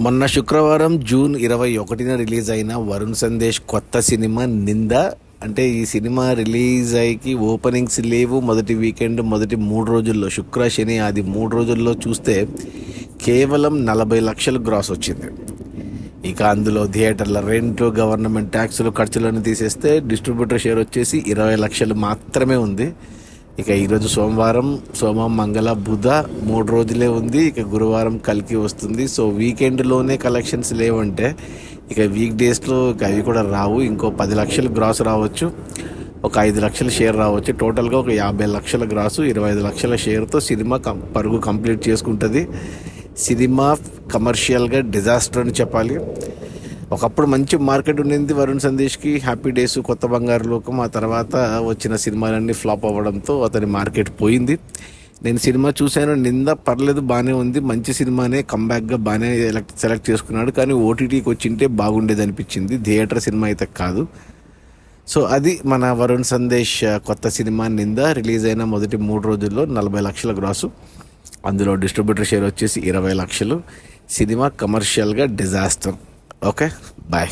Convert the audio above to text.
మొన్న శుక్రవారం June 21న release అయిన వరుణ్ సందేశ్ కొత్త సినిమా నింద. అంటే ఈ సినిమా రిలీజ్ అయ్యి ఓపెనింగ్స్ లేవు. మొదటి వీకెండ్, మొదటి 3 రోజుల్లో, శుక్ర శని ఆది 3 రోజుల్లో చూస్తే కేవలం 40 లక్షలు గ్రాస్ వచ్చింది. ఇక అందులో థియేటర్ల రెంట్, గవర్నమెంట్ ట్యాక్సులు, ఖర్చులను తీసేస్తే డిస్ట్రిబ్యూటర్ షేర్ వచ్చేసి 20 లక్షలు మాత్రమే ఉంది. ఇక ఈరోజు సోమం, మంగళ, బుధ 3 రోజులే ఉంది. ఇక గురువారం కల్కి వస్తుంది. సో వీకెండ్లోనే కలెక్షన్స్ లేవంటే ఇక వీక్ డేస్లో ఇక అవి కూడా రావు. ఇంకో 10 లక్షలు గ్రాస్ రావచ్చు, ఒక 5 లక్షల షేర్ రావచ్చు. టోటల్గా ఒక 50 లక్షల గ్రాసు, 25 లక్షల షేర్తో సినిమా పరుగు కంప్లీట్ చేసుకుంటుంది. సినిమా కమర్షియల్గా డిజాస్టర్ అని చెప్పాలి. ఒకప్పుడు మంచి మార్కెట్ ఉండింది వరుణ్ సందేశ్కి. హ్యాపీ డేస్, కొత్త బంగారు లోకం, ఆ తర్వాత వచ్చిన సినిమాలన్నీ ఫ్లాప్ అవ్వడంతో అతని మార్కెట్ పోయింది. నేను సినిమా చూశాను, నింద పర్లేదు, బాగానే ఉంది, మంచి సినిమానే, కంబ్యాక్గా బాగానే సెలెక్ట్ చేసుకున్నాడు. కానీ ఓటీటీకి వచ్చింటే బాగుండేది అనిపించింది, థియేటర్ సినిమా అయితే కాదు. సో అది మన వరుణ్ సందేశ్ కొత్త సినిమా నింద. రిలీజ్ అయిన మొదటి 3 రోజుల్లో 40 లక్షల గ్రాసు, అందులో డిస్ట్రిబ్యూటర్ షేర్ వచ్చేసి 20 లక్షలు. సినిమా కమర్షియల్గా డిజాస్టర్. Okay, bye.